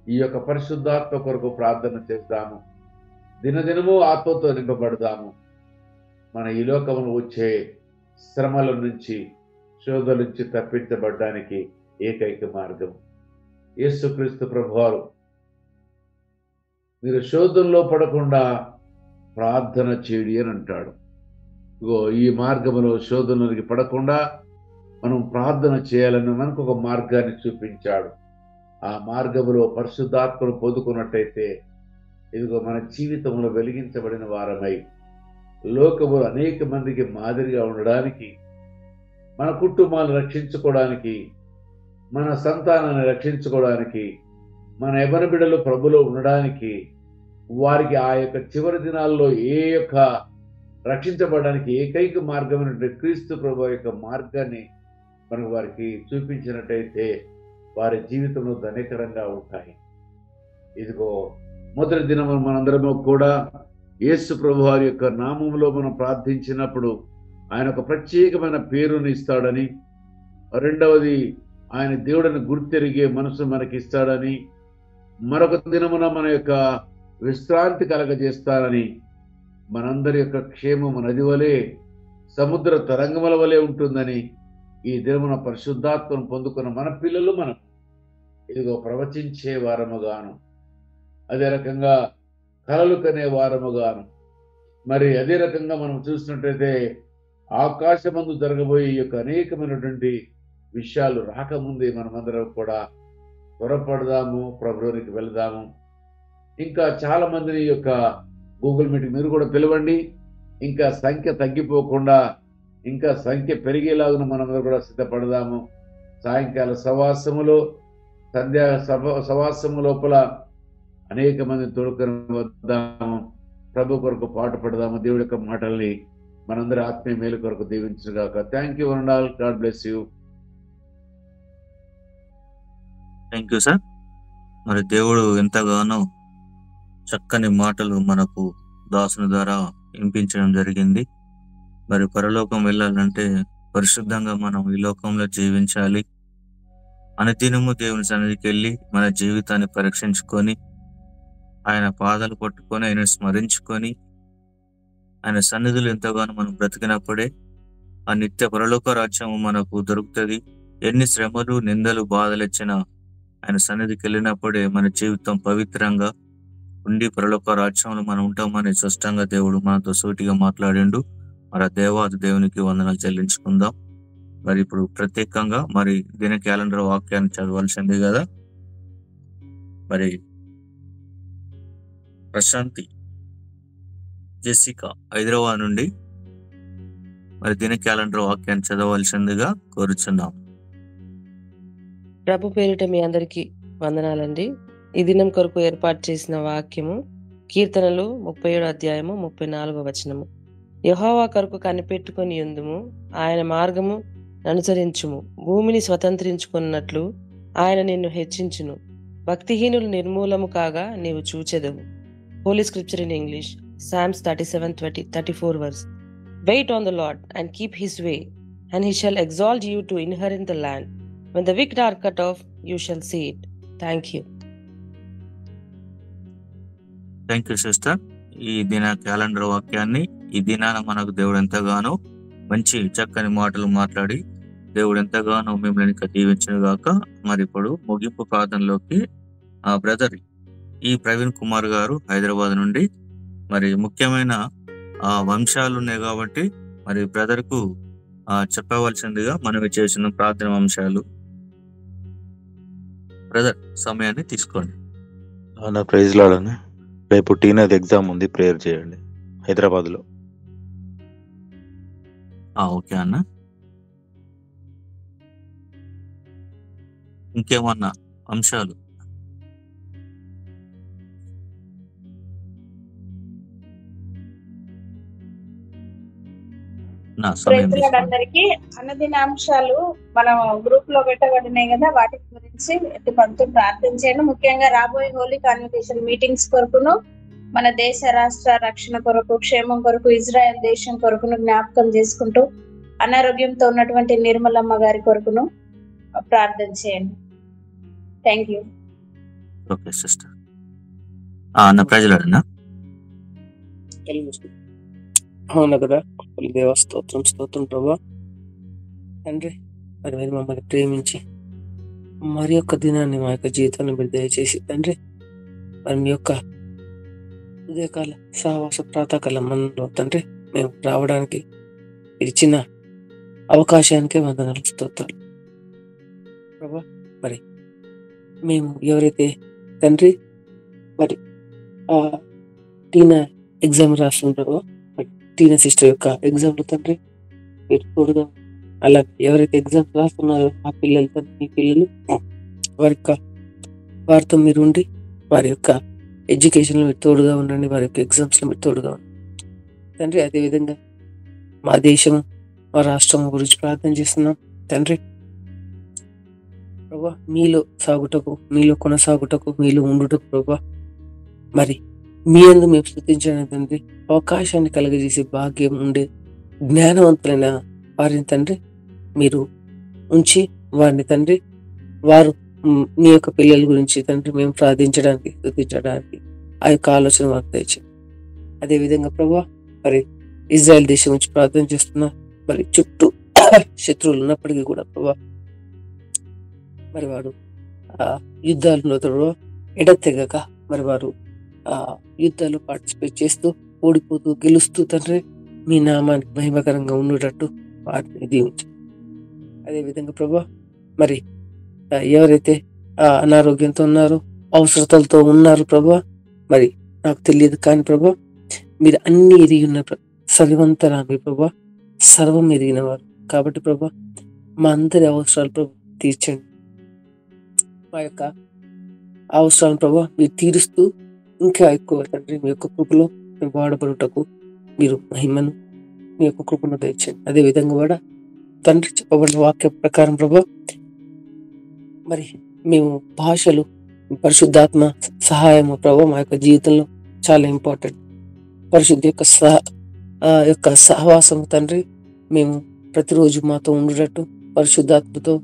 [SPEAKER 5] ఈ యొక్క పరిశుద్ధాత్మ కొరకు ప్రార్థన చేస్తాము. దినదినము ఆత్మతో నింపబడదాము. మన ఈ లోకమును వచ్చే శ్రమల నుంచి, శోధల నుంచి తప్పించబడడానికి ఏకైక మార్గం యేసుక్రీస్తు ప్రభువారు మీరు శోధనలో పడకుండా ప్రార్థన చేయండి అని అంటాడు. ఇగో ఈ మార్గంలో శోధనలోకి పడకుండా మనం ప్రార్థన చేయాలని మనకు ఒక మార్గాన్ని చూపించాడు. ఆ మార్గంలో పరిశుద్ధాత్మను పొందుకున్నట్టయితే ఇదిగో మన జీవితంలో వెలిగించబడిన వారమై లోకములు అనేక మందికి మాదిరిగా ఉండడానికి, మన కుటుంబాలను రక్షించుకోవడానికి, మన సంతానాన్ని రక్షించుకోవడానికి, మన యవ్వన బిడ్డలు ప్రభులో ఉండడానికి, వారికి ఆ యొక్క చివరి దినాల్లో ఏ యొక్క రక్షించబడడానికి ఏకైక మార్గమైనటువంటి క్రీస్తు ప్రభు యొక్క మార్గాన్ని మనం వారికి చూపించినట్టయితే వారి జీవితంలో ధన్యకరంగా ఉంటాయి. ఇదిగో మొదటి దినం మనందరము కూడా యేసు ప్రభు వారి యొక్క నామంలో మనం ప్రార్థించినప్పుడు ఆయన ఒక ప్రత్యేకమైన పేరుని ఇస్తాడని, రెండవది ఆయన దేవుడిని గుర్తెరిగే మనసు మనకి ఇస్తాడని, మరొక దినమున మన యొక్క విశ్రాంతి కలగజేస్తారని, మనందరి యొక్క క్షేమము నది వలె సముద్ర తరంగముల వలె ఉంటుందని, ఈ దినమున పరిశుద్ధాత్మను పొందుకున్న మన పిల్లలు మనం ఇదిగో ప్రవచించే వారముగాను, అదే రకంగా కలలు కనే వారముగాను, మరి అదే రకంగా మనం చూసినట్టయితే ఆకాశమందు జరగబోయే ఈ యొక్క అనేకమైనటువంటి విషయాలు రాకముందే మనమందరం కూడా త్వరపడదాము, ప్రభువునికి వెళదాము. ఇంకా చాలా మందిని యొక్క గూగుల్ మీటింగ్ మీరు కూడా పిలవండి. ఇంకా సంఖ్య తగ్గిపోకుండా, ఇంకా సంఖ్య పెరిగేలాగా మనందరూ కూడా సిద్ధపడదాము. సాయంకాల సవాసములో, సంధ్యా సవాసము లోపల అనేక మందిని తోడుకొని వద్దాము. ప్రభు కొరకు పాటు పడదాము. దేవుడి యొక్క మాటల్ని మనందరి ఆత్మీయ మేలు కొరకు దీవించుగాక. థ్యాంక్ యూ వరండాల్. God bless you.
[SPEAKER 1] Thank you sir. మరి దేవుడు ఎంతగానో చక్కని మాటలు మనకు దాసుని ద్వారా వినిపించడం జరిగింది. మరి పరలోకం వెళ్ళాలంటే పరిశుద్ధంగా మనం ఈ లోకంలో జీవించాలి. అనుదినము దేవుని సన్నిధికి వెళ్ళి మన జీవితాన్ని పరీక్షించుకొని, ఆయన పాదాలు పట్టుకొని, ఆయన స్మరించుకొని, ఆయన సన్నిధులు ఎంతగానో మనం బ్రతికినప్పుడే ఆ నిత్య పరలోక రాజ్యం మనకు దొరుకుతుంది. ఎన్ని శ్రమలు, నిందలు, బాధలు ఇచ్చినా ఆయన సన్నిధికి వెళ్ళినప్పుడే మన జీవితం పవిత్రంగా ఉండి పరలోక రాజ్యంలో మనం ఉంటామని స్పష్టంగా దేవుడు మనతో సూటిగా మాట్లాడిండు. మరి ఆ దేవాది దేవునికి వందనాలు చెల్లించుకుందాం. మరి ఇప్పుడు ప్రత్యేకంగా మరి దిన క్యాలెండర్ వాక్యాన్ని చదవాల్సింది కదా. మరి ప్రశాంతి జెసికా హైదరాబాద్ నుండి మరి దిన క్యాలెండర్ వాక్యాన్ని చదవలసిందిగా కోరుచున్నాం.
[SPEAKER 6] ప్రభు పేరిట మీ అందరికీ వందనాలండి. ఈ దినం కొరకు ఏర్పాటు చేసిన వాక్యము కీర్తనలు 37 అధ్యాయము 34 వచనము. యెహోవా కొరకు కనిపెట్టుకొని యుందుము, ఆయన మార్గము అనుసరించుము. భూమిని స్వతంత్రించుకున్నట్లు ఆయన నిన్ను హెచ్చించును. భక్తిహీనులు నిర్మూలము కాగా నీవు చూచెదవు. Holy scripture in English, Psalms 37:34 verse. Wait on the Lord and keep his way, and he shall exalt you to inherit the land. When the wicked are cut off, you shall see it. Thank you.
[SPEAKER 1] Thank you sister. ఈ దిన calendar వాక్యాన్ని ఈ దినాన మనకు దేవుడు ఎంతగానో మంచి చక్కని మాటలు మాట్లాడి దేవుడు ఎంతగానో మిమ్మల్ని దీవించును గాక. మరి ఇప్పుడు ముగింపు ప్రార్థనలోకి ఆ బ్రదర్ ఈ ప్రవీణ్ కుమార్ గారు హైదరాబాద్ నుండి మరి ముఖ్యమైన వంశాలు ఉన్నాయి కాబట్టి మరి బ్రదర్ కు చెప్పవలసిందిగా మనవి చేసిన ప్రార్థన అంశాలు. బ్రదర్ సమయాన్ని తీసుకోండి.
[SPEAKER 7] నా ప్రైజ్ లాడని రేపు టీనాది ఎగ్జామ్ ఉంది, ప్రేయర్ చేయండి హైదరాబాద్ లో.
[SPEAKER 1] ఓకే అన్న. ఇంకేమన్నా అంశాలు?
[SPEAKER 4] అందరికి అన్నదిన అంశాలు మనం గ్రూప్ లో పెట్టబడినాయి కదా, వాటి గురించి ఎట్టి పంతులు ప్రార్థించండి. ముఖ్యంగా రాబోయే హోలీ కాన్వకేషన్ మీటింగ్స్ కొరకును, మన దేశ రాష్ట్ర రక్షణ కొరకు, క్షేమం కొరకు, ఇజ్రాయెల్ దేశం కొరకును జ్ఞాపకం చేసుకుంటూ అనారోగ్యంతో ఉన్నటువంటి నిర్మలమ్మ గారి కొరకును ప్రార్థన చేయండి. Thank you.
[SPEAKER 1] Okay sister. అన్న ప్రజలన్నా
[SPEAKER 6] అవును కదా. దేవ స్తోత్రం స్తోత్రం ప్రభా తండ్రి, మరి మీరు మమ్మల్ని ప్రేమించి మరి యొక్క దినాన్ని మా యొక్క జీవితాన్ని మీరు దయచేసి తండ్రి, మరి మీ యొక్క ఉదయకాల సహవాస ప్రాతకాల మనలో తండ్రి మేము రావడానికి ఇచ్చిన అవకాశానికే వందనాలు స్తోత్రాలు ప్రభా. మరి మేము ఎవరైతే తండ్రి మరి టీనా ఎగ్జామ్ రాస్తుంటారో, టీనా సిస్టర్ యొక్క ఎగ్జామ్లో తండ్రి మీరు తోడుగా, అలా ఎవరైతే ఎగ్జామ్స్ రాస్తున్నారో ఆ పిల్లలు తండ్రి, మీ పిల్లలు వారితో మీరు ఉండి వారి యొక్క ఎడ్యుకేషన్లో మీరు తోడుగా ఉండండి, వారి యొక్క ఎగ్జామ్స్లో మీరు తోడుగా ఉండండి తండ్రి. అదేవిధంగా మా దేశం, మా రాష్ట్రం గురించి ప్రార్థన చేస్తున్నాం తండ్రి. ప్రభా మీలో సాగుటకు, మీలో కొనసాగుటకు, మీలో ఉండుటకు ప్రభా మరి మీ యందు మేము స్తుతించడానికి తండ్రి అవకాశాన్ని కలుగజేసే భాగ్యం ఉండే జ్ఞానవంతులైన వారిని తండ్రి మీరు ఉంచి వారిని తండ్రి వారు మీ యొక్క పిల్లల గురించి తండ్రి మేము ప్రార్థించడానికి, స్తుతించడానికి ఆ యొక్క ఆలోచన వారికి తెచ్చింది. అదేవిధంగా ప్రభా మరి ఇజ్రాయెల్ దేశం నుంచి ప్రార్థన చేస్తున్నా, మరి చుట్టూ శత్రువులు ఉన్నప్పటికీ కూడా ప్రభా మరి వారు యుద్ధాలలో ఎడతెగక మరి వారు యుద్ధాల్లో పార్టిసిపేట్ చేస్తూ ఓడిపోతూ గెలుస్తూ తండ్రి మీ నామానికి మహిమకరంగా ఉండేటట్టు వారిని దీవించండి. అదేవిధంగా ప్రభా మరి ఎవరైతే అనారోగ్యంతో ఉన్నారో, అవసరతలతో ఉన్నారు ప్రభా, మరి నాకు తెలియదు కానీ ప్రభా మీరు అన్ని ఎరిగి ఉన్న సర్వంతరామి ప్రభా, సర్వం ఎరిగిన వారు కాబట్టి ప్రభా మా అందరి అవసరాలు ప్రభు తీర్చండి. మా యొక్క అవసరాలను ప్రభా మీరు తీరుస్తూ ఇంకా ఎక్కువ తండ్రి మీ యొక్క కృపలో మేము వాడబడుటకు మీరు మహిమను మీ యొక్క కృపను తెచ్చండి. అదే విధంగా కూడా తండ్రి చెప్పబడిన వాక్య ప్రకారం ప్రభా మరి మేము భాషలు, పరిశుద్ధాత్మ సహాయము ప్రభా మా యొక్క జీవితంలో చాలా ఇంపార్టెంట్. పరిశుద్ధ యొక్క సహవాసం తండ్రి మేము ప్రతిరోజు మాతో ఉండేటట్టు పరిశుద్ధాత్మతో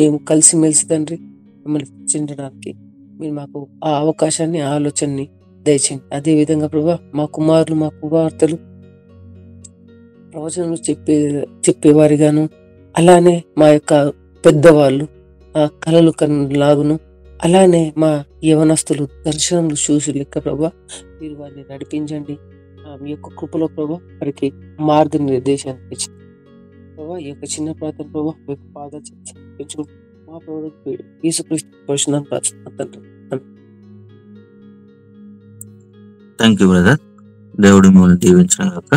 [SPEAKER 6] మేము కలిసిమెలిసి తండ్రి మిమ్మల్ని చెందడానికి మీరు మాకు ఆ అవకాశాన్ని, ఆ ఆలోచనని దయచేయండి. అదే విధంగా ప్రభా మా కుమారులు, మా కుమార్తెలు ప్రవచనలు చెప్పేవారిగాను, అలానే మా యొక్క పెద్దవాళ్ళు కలలు లాగును, అలానే మా యవనస్తులు దర్శనములు చూసి లెక్క ప్రభా మీరు వారిని నడిపించండి. మీ యొక్క కృపలో ప్రభా వారికి మార్గనిర్దేశాన్ని ఇచ్చింది ప్రభా. ఈ యొక్క చిన్న ప్రార్థన ప్రభా మీ యొక్క పాదాలు సమర్పించుకుంటూ మా ప్రభువు యేసుక్రీస్తు పరిశుద్ధ ప్రార్థన.
[SPEAKER 1] Thank you brother. దేవుడు మిమ్మల్ని దీవించిన గాక.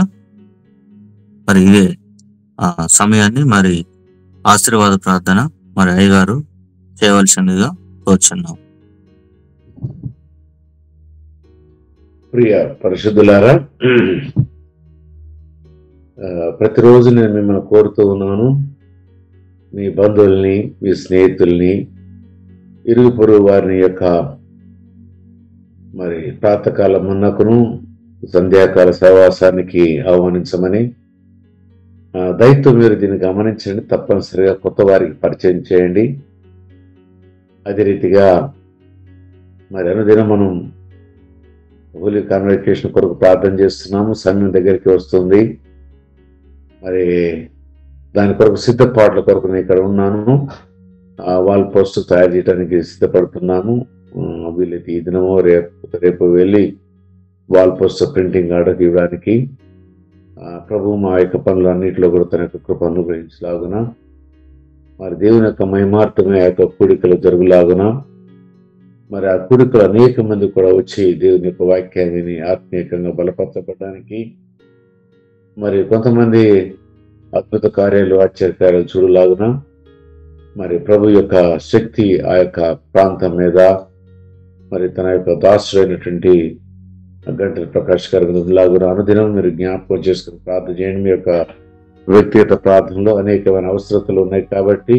[SPEAKER 1] మరి ఇదే సమయాన్ని మరి ఆశీర్వాద ప్రార్థన మరి అయ్యగారు చేయవలసిందిగా కోరుచున్నాం.
[SPEAKER 5] ప్రియ పరిశుద్ధులారా, ప్రతిరోజు నేను మిమ్మల్ని కోరుతూ ఉన్నాను, మీ బంధువుల్ని, మీ స్నేహితుల్ని, ఇరుగు పొరుగు వారిని యొక్క మరి ప్రాతకాల మన్నకును సంధ్యాకాల సహవాసానికి ఆహ్వానించమని, దయతో మీరు దీన్ని గమనించండి. తప్పనిసరిగా కొత్త వారికి పరిచయం చేయండి. అదే రీతిగా మరి అనుదినం మనం హోలీ కాన్వకేషన్ కొరకు ప్రార్థన చేస్తున్నాము. సమయం దగ్గరికి వస్తుంది. మరి దాని కొరకు సిద్ధపాట్ల కొరకు నేను ఇక్కడ ఉన్నాను. వాల్ పోస్ట్ తయారు చేయడానికి సిద్ధపడుతున్నాము. వీళ్ళకి ఈ దినమో రేపు వెళ్ళి వాల్ పోస్ట్ ప్రింటింగ్ ఆర్డర్ ఇవ్వడానికి ప్రభు మా యొక్క పనులన్నింటిలో కూడా తన యొక్క కృప అనుగ్రహించలాగున, మరి దేవుని యొక్క మహిమార్థమే ఆ యొక్క కూడికలు జరుగులాగున, మరి ఆ కూడికలు అనేక మంది కూడా వచ్చి దేవుని యొక్క వాక్యాన్ని ఆత్మీయంగా బలపరచబడడానికి, మరి కొంతమంది అద్భుత కార్యాలు ఆశ్చర్యకార్యాలు చూడలాగున, మరి ప్రభు యొక్క శక్తి ఆ యొక్క ప్రాంతం మీద మరి తన యొక్క దాసుడైనటువంటి గంటల ప్రకాష్ గారి లాగున అనుదినం మీరు జ్ఞాపకం చేసుకుని ప్రార్థన చేయండి. మీ యొక్క వ్యక్తిగత ప్రార్థనలో అనేకమైన అవసరతలు ఉన్నాయి కాబట్టి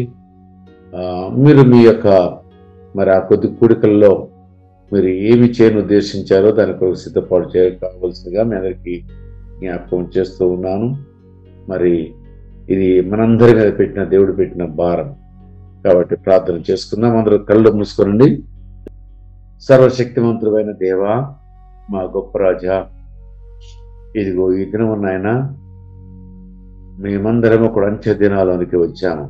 [SPEAKER 5] మీరు మీ యొక్క మరి ఆ కొద్ది కూడికల్లో మీరు ఏమి చేయని ఉద్దేశించారో దానికి ఒక సిద్ధపాటు కావాల్సిందిగా మీ అందరికీ జ్ఞాపకం చేస్తూ ఉన్నాను. మరి ఇది మనందరి మీద పెట్టిన దేవుడు పెట్టిన భారం కాబట్టి ప్రార్థన చేసుకుందాం. అందరూ కళ్ళు మూసుకోనండి. సర్వశక్తిమంతుడైన దేవా, మా గొప్ప రాజా, ఇదిగో ఈ దినం నాయన మేమందరము కూడా అంచె దినాలోనికి వచ్చాము.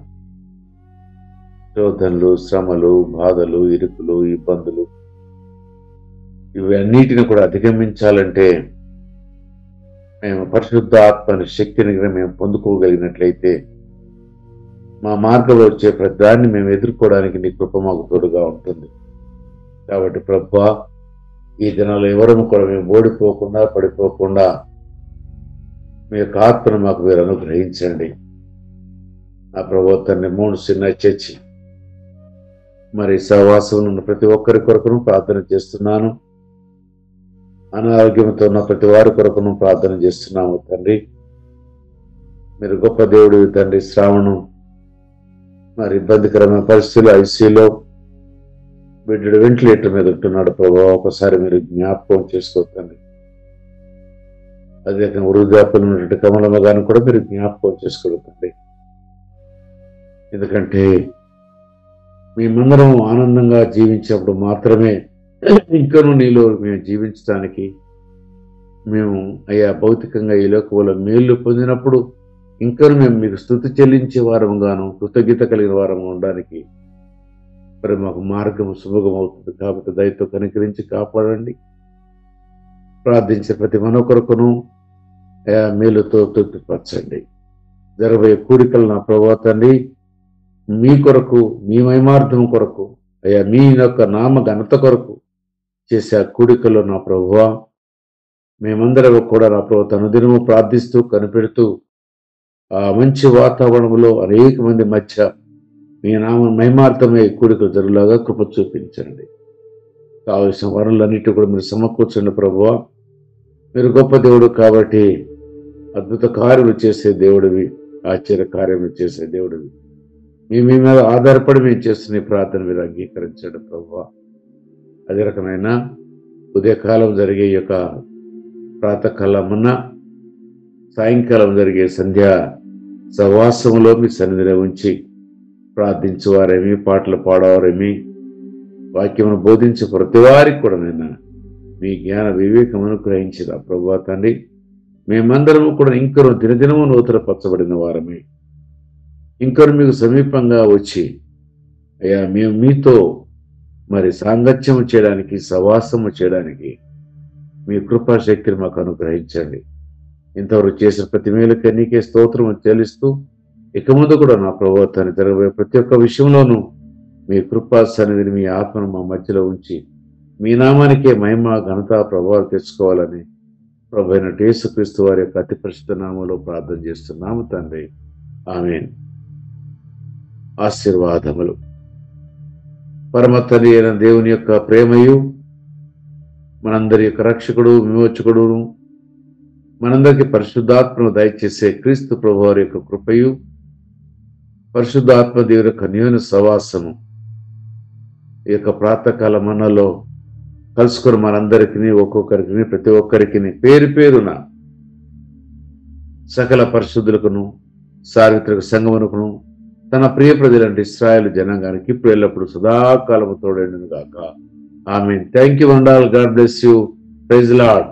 [SPEAKER 5] శోధనలు, శ్రమలు, బాధలు, ఇరుకులు, ఇబ్బందులు ఇవి అన్నిటిని కూడా అధిగమించాలంటే మేము పరిశుద్ధ ఆత్మని శక్తిని మేము పొందుకోగలిగినట్లయితే మా మార్గంలో వచ్చే ప్రతి దాన్ని మేము ఎదుర్కోవడానికి నీ కృప మాకు తోడుగా ఉంటుంది. కాబట్టి ప్రభువా, ఈ దినాల్లో ఎవరము కూడా మేము ఓడిపోకుండా పడిపోకుండా మీ యొక్క ఆత్మను మాకు మీరు అనుగ్రహించండి. నా ప్రభుత్వాన్ని 3 చిన్న చర్చి మరి సహవాసం ఉన్న ప్రతి ఒక్కరి కొరకును ప్రార్థన చేస్తున్నాను. అనారోగ్యంతో ఉన్న ప్రతి వారి కొరకును ప్రార్థన చేస్తున్నాము తండ్రి. మీరు గొప్ప దేవుడు తండ్రి. శ్రావణం మరి ఇబ్బందికరమైన పరిస్థితులు ఐసీలో బిడ్డడు వెంటిలేటర్ మీద ఉంటున్నాడు ప్రభావ, ఒకసారి మీరు జ్ఞాపకం చేసుకోకండి. అదే వృద్ధాప్యం ఉన్నటువంటి కమలమ్మ గారిని కూడా మీరు జ్ఞాపకం చేసుకోకండి. ఎందుకంటే మేమందరం ఆనందంగా జీవించినప్పుడు మాత్రమే ఇంకనూ నీలో మేము జీవించడానికి మేము అయ్యా భౌతికంగా ఈ లోకంలో మేలు పొందినప్పుడు ఇంకనూ మేము మీకు స్తుతి చెల్లించే వారంగాను కృతజ్ఞత కలిగిన వారంగా ఉండడానికి మరి మాకు మార్గం సుభగం అవుతుంది. కాబట్టి దయతో కనికరించి కాపాడండి. ప్రార్థించే ప్రతి మన కొరకును మేలుతో తృప్తిపరచండి. జరగబోయే కూడికలు నా ప్రభువా తండ్రి మీ కొరకు, మీ మహిమార్థం కొరకు, అయ్యా మీ యొక్క నామ ఘనత కొరకు చేసే ఆ కూడికల్లో నా ప్రభువా మేమందరం కూడా నా ప్రభు అనుదినము ప్రార్థిస్తూ కనిపెడుతూ ఆ మంచి వాతావరణంలో అనేక మంది మధ్య మీ నామ మహిమార్థమే కూడికలు జరుగులాగా కృప చూపించండి. కావలసిన వనరులన్నిటి కూడా మీరు సమకూర్చండి ప్రభువా. మీరు గొప్ప దేవుడు కాబట్టి అద్భుత కార్యములు చేసే దేవుడివి, ఆశ్చర్య కార్యములు చేసే దేవుడివి. మీ మీద ఆధారపడి మేము చేస్తున్న ప్రార్థన మీరు అంగీకరించండి ప్రభువా. అదే రకమైన ఉదయకాలం జరిగే ఈ యొక్క ప్రాతకాలమన్నా సాయంకాలం జరిగే సంధ్యా సహవాసంలో మీ సన్నిధిలో ఉంచి ప్రార్థించేవారేమి, పాటలు పాడేవారేమి, వాక్యమును బోధించే ప్రతి వారికి కూడా నేను మీ జ్ఞాన వివేకం అనుగ్రహించిన ప్రభువా తండ్రి. మేమందరము కూడా ఇంకనూ దినదినము నూతనపరచబడిన వారమే, ఇంకనూ మీకు సమీపంగా వచ్చి అయ్యా మేము మీతో మరి సాంగత్యము చేయడానికి, సహవాసము చేయడానికి మీ కృపాశక్తిని మాకు అనుగ్రహించండి. ఇంతవరకు చేసిన ప్రతి మేలుకే నీకే స్తోత్రము చెల్లిస్తూ ఇక ముందు కూడా నా ప్రభుత్వాన్ని జరగబోయే ప్రతి ఒక్క విషయంలోనూ మీ కృపా సన్నిధిని, మీ ఆత్మను మా మధ్యలో ఉంచి మీ నామానికే మహిమ, ఘనత, ప్రభావాలు తెచ్చుకోవాలని ప్రభు అయిన యేసుక్రీస్తు వారి యొక్క అతి పరిశుద్ధ నామంలో ప్రార్థన చేస్తున్నాము తండ్రి. ఆమేన్. ఆశీర్వాదములు. పరమ తండ్రి అయిన దేవుని యొక్క ప్రేమయు, మనందరి యొక్క రక్షకుడు, విమోచకుడు, మనందరికీ పరిశుద్ధాత్మను దయచేసే క్రీస్తు ప్రభు వారి యొక్క కృపయు, పరిశుద్ధాత్మ దేవుని యొక్క అన్యోన్య సహవాసము ఈ యొక్క ప్రాతకాల మనలో కలుసుకొని మనందరికీ, ఒక్కొక్కరికి, ప్రతి ఒక్కరికి పేరు పేరున సకల పరిశుద్ధులకును సార్వత్రిక సంగమునకును తన ప్రియ ప్రజలంటే ఇశ్రాయేలు జనాంగానికి ఇప్పుడు ఎల్లప్పుడు సదాకాలము తోడైనను గాక. Amen. Thank you and all. God bless you. Praise lord.